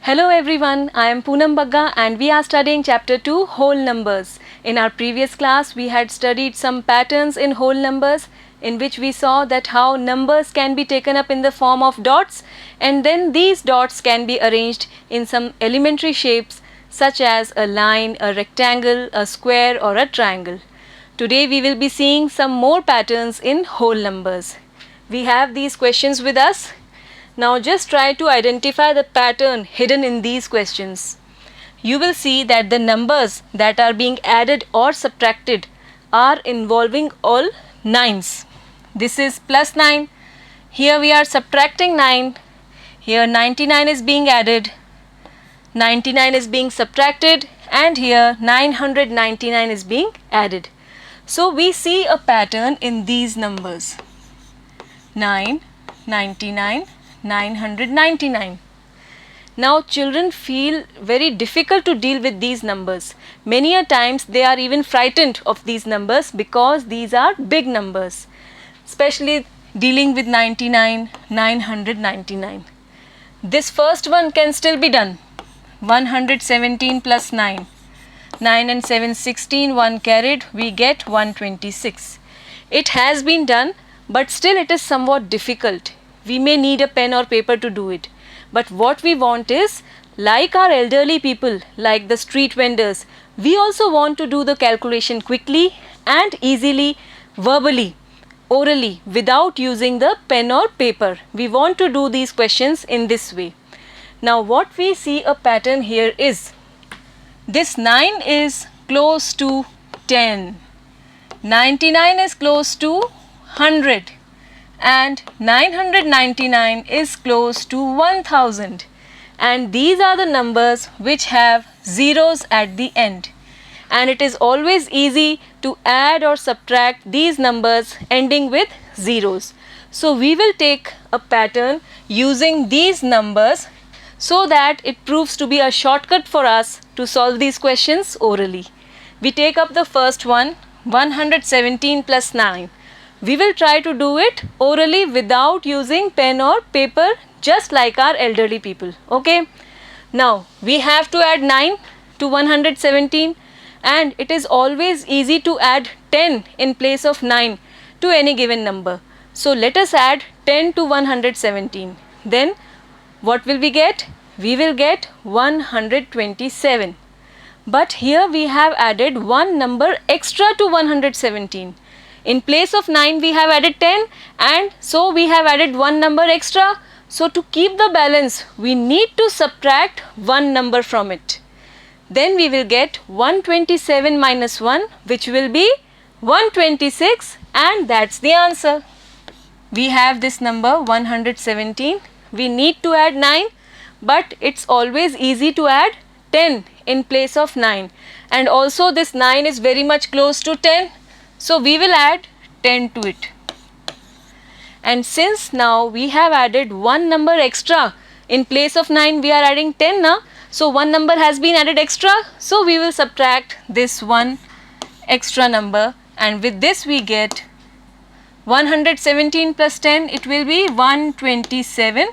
Hello everyone, I am Poonam Bagga and we are studying chapter 2 whole numbers. In our previous class we had studied some patterns in whole numbers in which we saw that how numbers can be taken up in the form of dots and then these dots can be arranged in some elementary shapes such as a line, a rectangle, a square or a triangle. Today we will be seeing some more patterns in whole numbers. We have these questions with us. Now just try to identify the pattern hidden in these questions. You will see that the numbers that are being added or subtracted are involving all nines. This is plus 9. Here we are subtracting 9. Here 99 is being added. 99 is being subtracted and here 999 is being added. So we see a pattern in these numbers. 9, 99, 999. Now children feel very difficult to deal with these numbers. Many a times they are even frightened of these numbers because these are big numbers. Especially dealing with 99, 999. This first one can still be done. 117 plus 9. 9 and 7, 16, 1 carried, we get 126. It has been done, but still it is somewhat difficult. We may need a pen or paper to do it. But what we want is, like our elderly people, like the street vendors, we also want to do the calculation quickly and easily, verbally, orally, without using the pen or paper. We want to do these questions in this way. Now what we see a pattern here is, this 9 is close to 10, 99 is close to 100 and 999 is close to 1000, and these are the numbers which have zeros at the end, and it is always easy to add or subtract these numbers ending with zeros. So we will take a pattern using these numbers so that it proves to be a shortcut for us to solve these questions orally. We take up the first one, 117 plus 9. We will try to do it orally without using pen or paper, just like our elderly people. Okay. Now we have to add 9 to 117 and it is always easy to add 10 in place of 9 to any given number. So let us add 10 to 117. Then what will we get? We will get 127. But here we have added one number extra to 117. In place of 9 we have added 10 and so we have added one number extra. So to keep the balance we need to subtract one number from it. Then we will get 127 minus 1, which will be 126, and that's the answer. We have this number 117. We need to add 9, but it's always easy to add 10 in place of 9, and also this 9 is very much close to 10. So we will add 10 to it. And since now we have added one number extra, in place of 9 we are adding 10 now. So one number has been added extra. So we will subtract this one extra number, and with this we get 117 plus 10, it will be 127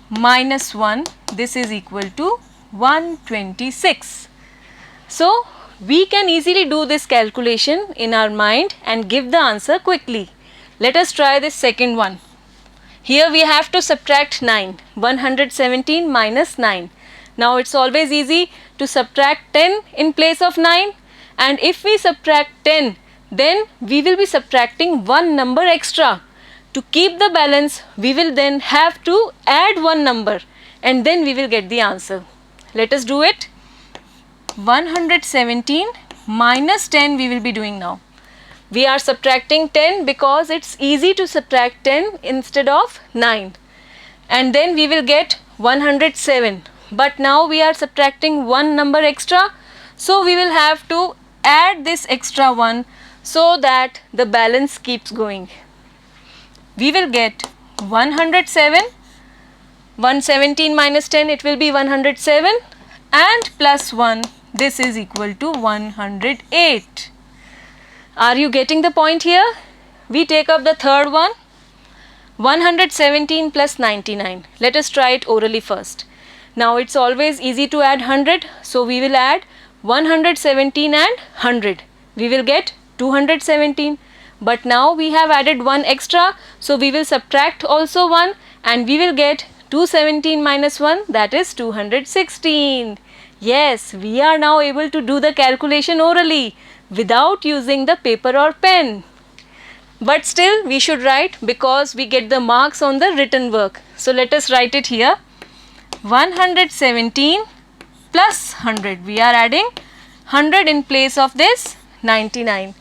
minus 1. This is equal to 126. So we can easily do this calculation in our mind and give the answer quickly. Let us try this second one. Here we have to subtract 9, 117 minus 9. Now it's always easy to subtract 10 in place of 9, and if we subtract 10, then we will be subtracting one number extra. To keep the balance, we will then have to add one number and then we will get the answer. Let us do it. 117 minus 10 we will be doing now. We are subtracting 10 because it's easy to subtract 10 instead of 9. And then we will get 107. But now we are subtracting one number extra. So we will have to add this extra one so that the balance keeps going. We will get 107. 117 minus 10, it will be 107, and plus 1, this is equal to 108. Are you getting the point here? We take up the third one, 117 plus 99. Let us try it orally first. Now it's always easy to add 100, so we will add 117 and 100. We will get 217. But now we have added 1 extra, so we will subtract also 1 and we will get 217 minus 1, that is 216. Yes, we are now able to do the calculation orally without using the paper or pen. But still we should write because we get the marks on the written work. So let us write it here. 117 plus 100. We are adding 100 in place of this 99.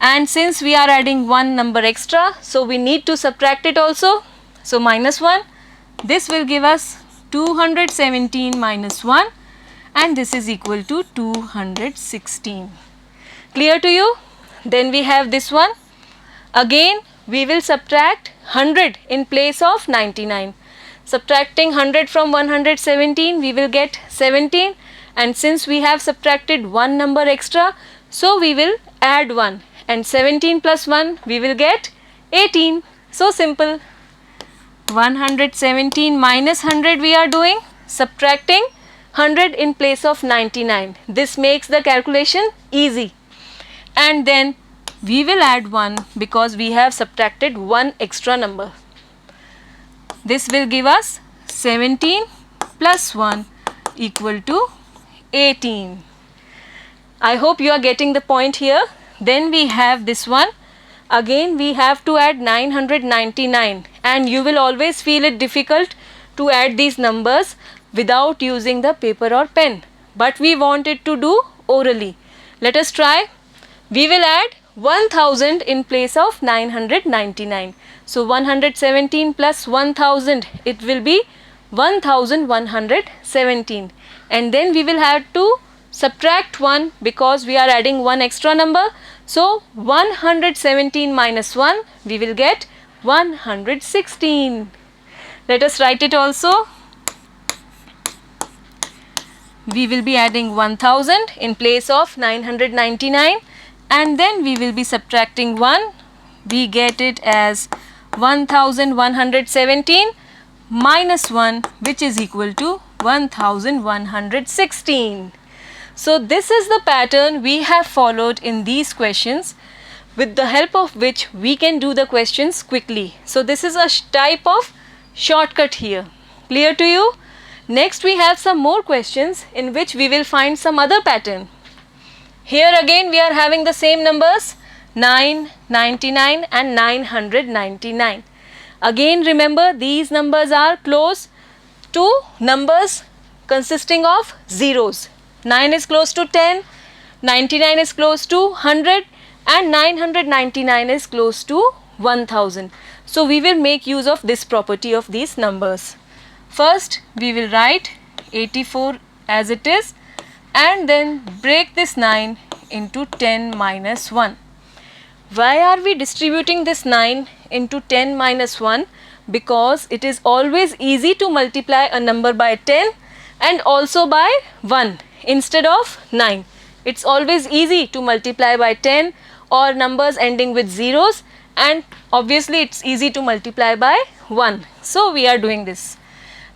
And since we are adding one number extra, so we need to subtract it also. So minus 1. This will give us 217 minus 1 and this is equal to 216. Clear to you? Then we have this one. Again we will subtract 100 in place of 99. Subtracting 100 from 117, we will get 17, and since we have subtracted one number extra, so we will add 1, and 17 plus 1 we will get 18. So simple. 117 minus 100 we are doing, subtracting 100 in place of 99. This makes the calculation easy. And then we will add 1 because we have subtracted one extra number. This will give us 17 plus 1 equal to 18. I hope you are getting the point here. Then we have this one. Again we have to add 999, and you will always feel it difficult to add these numbers without using the paper or pen. But we want it to do orally. Let us try. We will add 1000 in place of 999. So 117 plus 1000, it will be 1117, and then we will have to subtract 1 because we are adding one extra number. So 117 minus 1, we will get 116. Let us write it also. We will be adding 1000 in place of 999 and then we will be subtracting 1. We get it as 1117 minus 1, which is equal to 1116. So this is the pattern we have followed in these questions, with the help of which we can do the questions quickly. So this is a type of shortcut here. Clear to you? Next we have some more questions in which we will find some other pattern. Here again we are having the same numbers, 9, 99 and 999. Again remember, these numbers are close to numbers consisting of zeros. 9 is close to 10, 99 is close to 100 and 999 is close to 1000. So we will make use of this property of these numbers. First we will write 84 as it is and then break this 9 into 10 minus 1. Why are we distributing this 9 into 10 minus 1? Because it is always easy to multiply a number by 10 and also by 1 instead of 9. It's always easy to multiply by 10 or numbers ending with zeros, and obviously it's easy to multiply by 1. So we are doing this.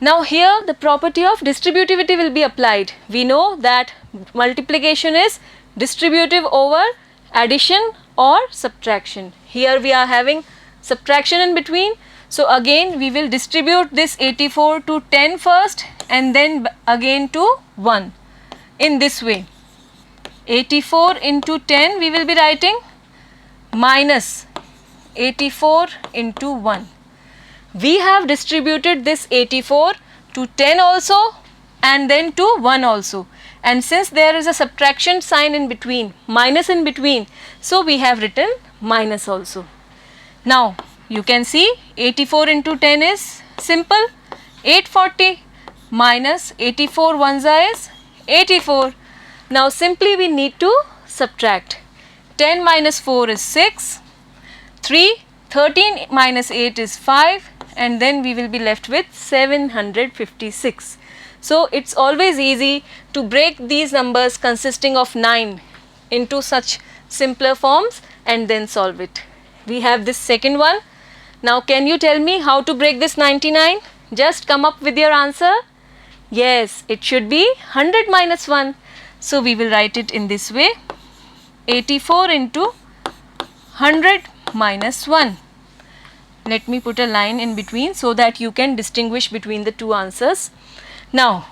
Now here the property of distributivity will be applied. We know that multiplication is distributive over addition or subtraction. Here we are having subtraction in between. So again we will distribute this 84 to 10 first and then again to 1. In this way, 84 into 10 we will be writing minus 84 into 1. We have distributed this 84 to 10 also and then to 1 also, and since there is a subtraction sign in between, minus in between, so we have written minus also. Now you can see 84 into 10 is simple, 840 minus 84 ones is 84. Now simply we need to subtract. 10 minus 4 is 6, 3, 13 minus 8 is 5, and then we will be left with 756. So it's always easy to break these numbers consisting of 9 into such simpler forms and then solve it. We have this second one. Now can you tell me how to break this 99? Just come up with your answer. Yes, it should be 100 minus 1. So we will write it in this way. 84 into 100 minus 1. Let me put a line in between so that you can distinguish between the two answers. Now,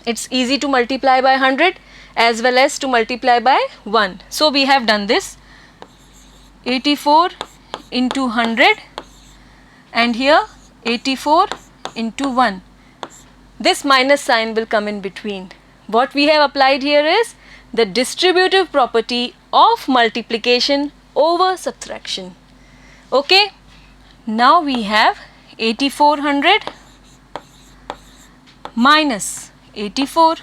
it's easy to multiply by 100 as well as to multiply by 1. So we have done this. 84 into 100 and here 84 into 1. This minus sign will come in between. What we have applied here is the distributive property of multiplication over subtraction. Okay, now we have 8400 minus 84.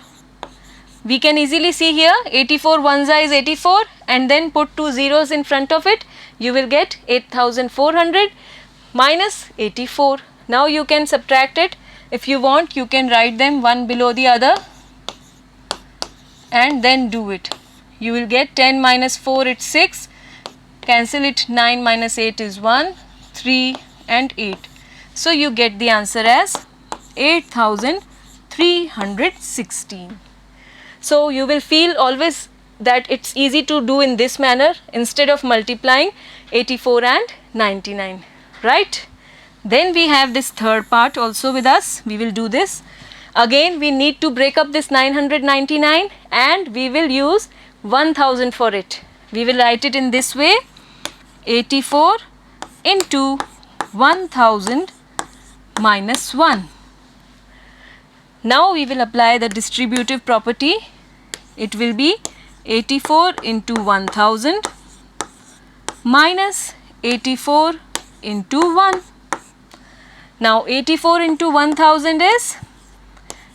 We can easily see here 84 ones is 84 and then put two zeros in front of it. You will get 8400 minus 84. Now you can subtract it. If you want, you can write them one below the other and then do it. You will get 10 minus 4 it's 6. Cancel it, 9 minus 8 is 1, 3 and 8. So you get the answer as 8316. So you will feel always that it's easy to do in this manner instead of multiplying 84 and 99, right? Then we have this third part also with us. We will do this. Again we need to break up this 999 and we will use 1000 for it. We will write it in this way. 84 into 1000 minus 1. Now we will apply the distributive property. It will be 84 into 1000 minus 84 into 1. Now 84 into 1000 is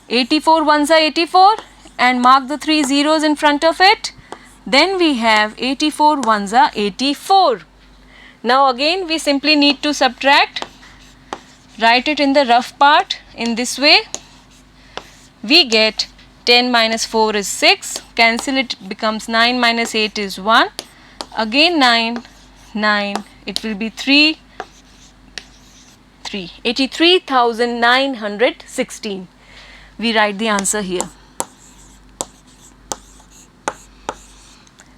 84 ones are 84 and mark the three zeros in front of it. Then we have 84 ones are 84. Now again we simply need to subtract. Write it in the rough part in this way. We get 10 minus 4 is 6. Cancel it, becomes 9 minus 8 is 1. Again 9, 9. It will be 3, 3. 83,916. We write the answer here.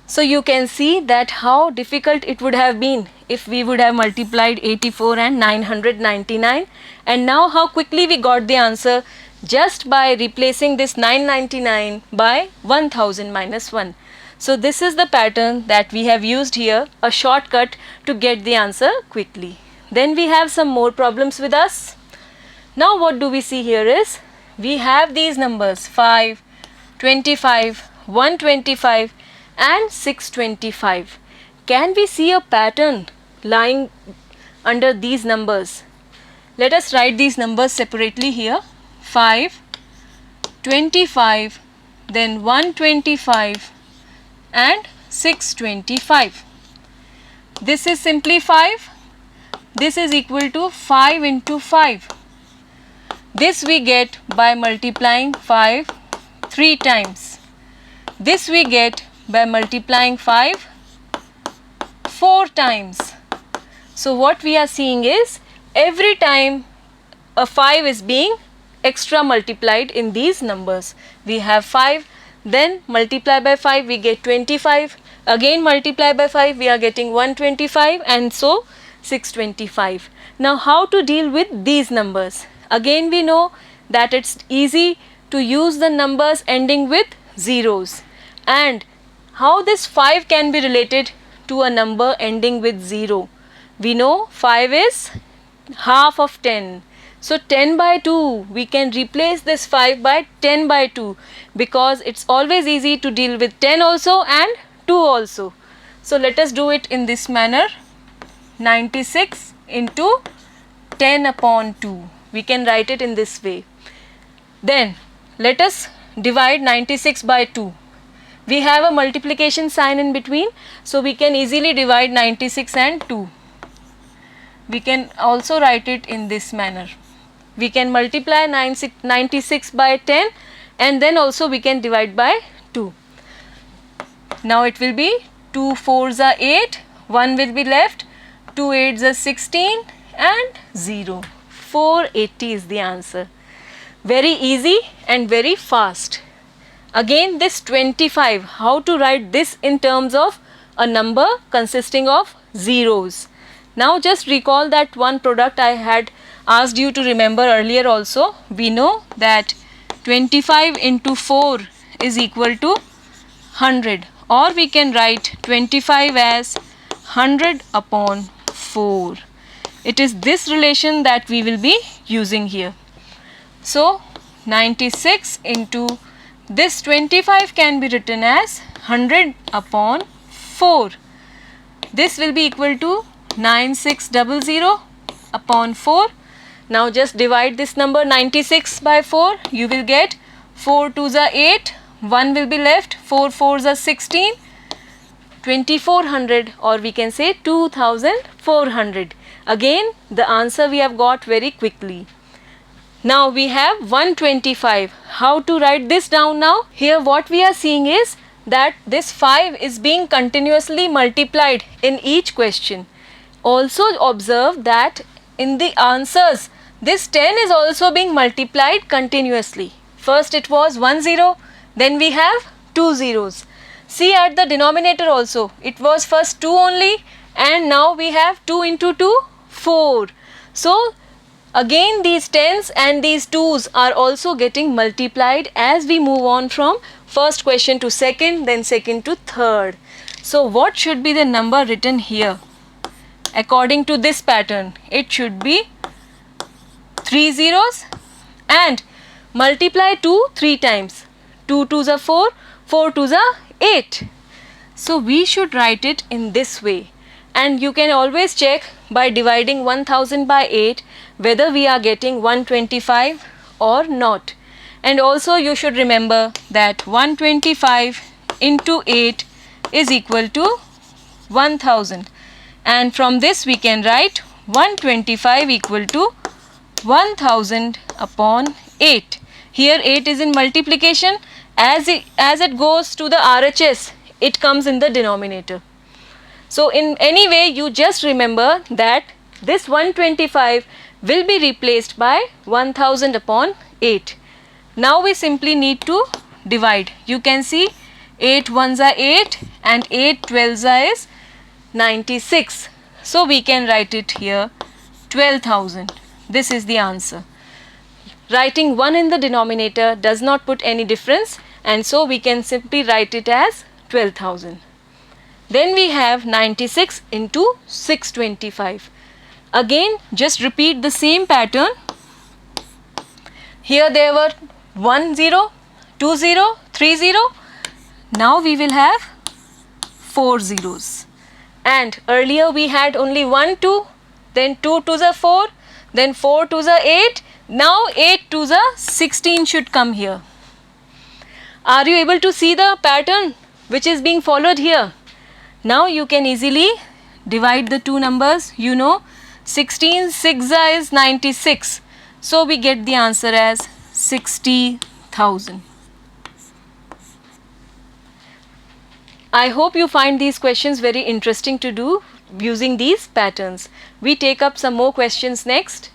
So you can see that how difficult it would have been if we would have multiplied 84 and 999, and now how quickly we got the answer just by replacing this 999 by 1000 minus 1. So this is the pattern that we have used here, a shortcut to get the answer quickly. Then we have some more problems with us. Now what do we see here is, we have these numbers 5, 25, 125 and 625. Can we see a pattern lying under these numbers? Let us write these numbers separately here. 5, 25, then 125 and 625. This is simply 5. This is equal to 5 into 5. This we get by multiplying 5 3 times. This we get by multiplying 5 4 times. So what we are seeing is, every time a 5 is being extra multiplied in these numbers. We have 5, then multiply by 5 we get 25, again multiply by 5 we are getting 125 and so 625. Now how to deal with these numbers? Again we know that it's easy to use the numbers ending with zeros, and how this 5 can be related to a number ending with 0. We know 5 is half of 10. So 10 by 2, we can replace this 5 by 10 by 2, because it's always easy to deal with 10 also and 2 also. So let us do it in this manner. 96 into 10 upon 2. We can write it in this way. Then let us divide 96 by 2. We have a multiplication sign in between, so we can easily divide 96 and 2. We can also write it in this manner. We can multiply 96 by 10 and then also we can divide by 2. Now it will be 2 4s are 8, 1 will be left, 2 8s are 16 and 0. 480 is the answer. Very easy and very fast. Again this 25, how to write this in terms of a number consisting of zeros. Now just recall that one product I had asked you to remember earlier also. We know that 25 into 4 is equal to 100, or we can write 25 as 100 upon 4. It is this relation that we will be using here. So 96 into this 25 can be written as 100 upon 4. This will be equal to 9600 upon 4. Now just divide this number 96 by 4. You will get 4 2s are 8. 1 will be left. 4 4s are 16. 2400, or we can say 2400. Again the answer we have got very quickly. Now we have 125. How to write this down now? Here what we are seeing is that this 5 is being continuously multiplied in each question. Also observe that in the answers this 10 is also being multiplied continuously. First it was 1 0, then we have 2 zeros. See at the denominator also, it was first 2 only, and now we have 2 into 2, 4. So again these 10s and these 2s are also getting multiplied as we move on from first question to second, then second to third. So what should be the number written here? According to this pattern, it should be 3 zeros and multiply 2 3 times. 2 2s are 4, 4 2s are 8. So we should write it in this way, and you can always check by dividing 1000 by 8 whether we are getting 125 or not. And also you should remember that 125 into 8 is equal to 1000, and from this we can write 125 equal to 1000 upon 8. Here 8 is in multiplication. As it goes to the RHS, it comes in the denominator. So in any way you just remember that this 125 will be replaced by 1000 upon 8. Now we simply need to divide. You can see 8 1s are 8 and 8 12s are is 96. So we can write it here 12,000. This is the answer. Writing 1 in the denominator does not put any difference, and so we can simply write it as 12,000. Then we have 96 into 625. Again just repeat the same pattern. Here there were 1 0, 2 0, 3 0. Now we will have 4 zeros. And earlier we had only 1 2, then 2 2s are 4, then 4 2s are 8. Now 8 2s are 16 should come here. Are you able to see the pattern which is being followed here? Now you can easily divide the two numbers. You know 16 6 is 96. So we get the answer as 60,000. I hope you find these questions very interesting to do using these patterns. We take up some more questions next.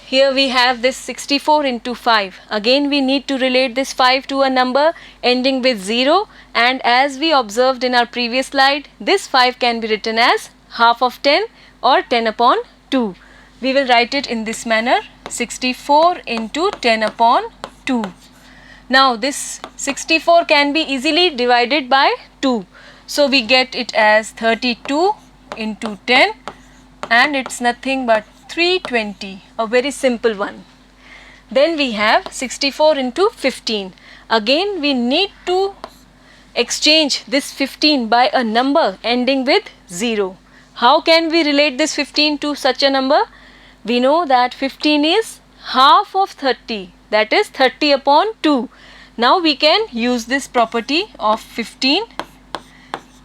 Here we have this 64 into 5. Again we need to relate this 5 to a number ending with 0, and as we observed in our previous slide, this 5 can be written as half of 10 or 10 upon 2. We will write it in this manner: 64 into 10 upon 2. Now this 64 can be easily divided by 2. So we get it as 32 into 10, and it's nothing but 320, a very simple one. Then we have 64 into 15. Again we need to exchange this 15 by a number ending with 0. How can we relate this 15 to such a number? We know that 15 is half of 30, that is 30 upon 2. Now we can use this property of 15.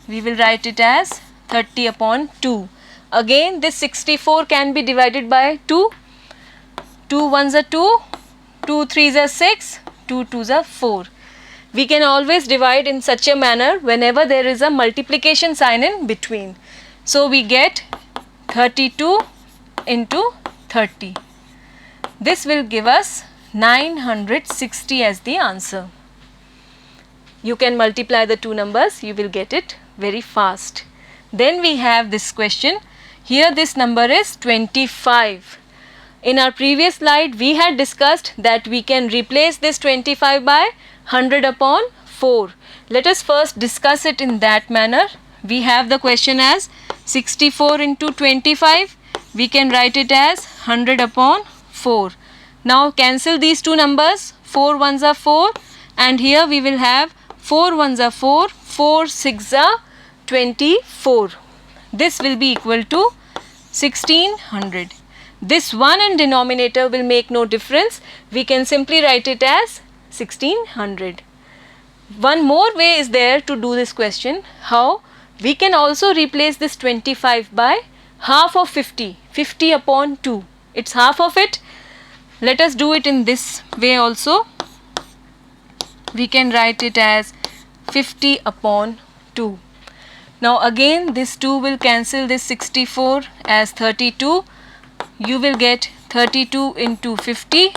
We will write it as 30 upon 2. Again this 64 can be divided by 2. 2 1s are 2, 2 3s are 6, 2 2s are 4. We can always divide in such a manner whenever there is a multiplication sign in between. So we get 32 into 30. This will give us 960 as the answer. You can multiply the two numbers, you will get it very fast. Then we have this question. Here this number is 25. In our previous slide we had discussed that we can replace this 25 by 100 upon 4. Let us first discuss it in that manner. We have the question as 64 into 25. We can write it as 100 upon 4. Now cancel these two numbers. 4 ones are 4 and here we will have 4 ones are 4, 4 6 are 24. This will be equal to 1600. This 1 in denominator will make no difference. We can simply write it as 1600. One more way is there to do this question. How? We can also replace this 25 by half of 50. 50 upon 2. It's half of it. Let us do it in this way also. We can write it as 50 upon 2. Now again this 2 will cancel this 64 as 32. You will get 32 into 50.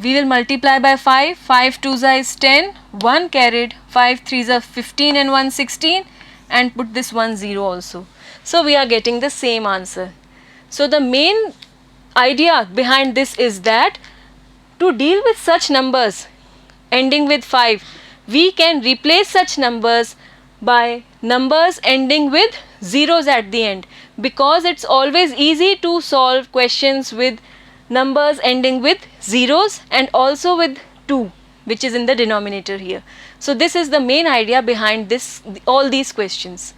We will multiply by 5. 5 2s is 10. 1 carried. 5 3s are 15 and 1 16 and put this 1 0 also. So we are getting the same answer. So the main idea behind this is that to deal with such numbers ending with 5, we can replace such numbers by numbers ending with zeros at the end, because it's always easy to solve questions with numbers ending with zeros and also with 2, which is in the denominator here. So this is the main idea behind this, all these questions.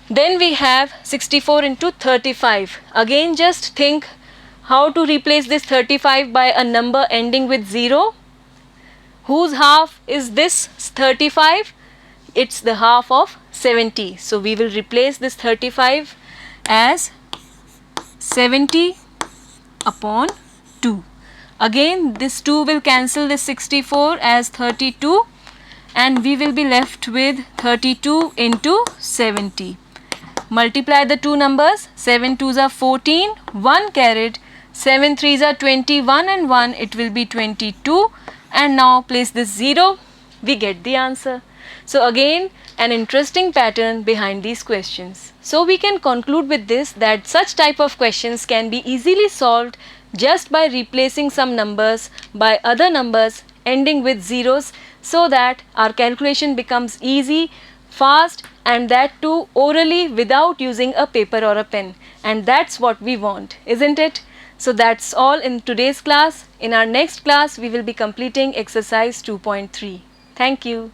Then we have 64 into 35. Again just think how to replace this 35 by a number ending with 0. Whose half is this 35? It's the half of 70. So we will replace this 35 as 70 upon 2. Again this 2 will cancel this 64 as 32 and we will be left with 32 into 70. Multiply the two numbers. 7 2s are 14, 1 carried. 7 3s are 21 and 1, it will be 22. And now place this 0, we get the answer. So again an interesting pattern behind these questions. So we can conclude with this that such type of questions can be easily solved just by replacing some numbers by other numbers ending with zeros, so that our calculation becomes easy, fast, and that too orally without using a paper or a pen. And that's what we want, isn't it? So that's all in today's class. In our next class, we will be completing exercise 2.3. Thank you.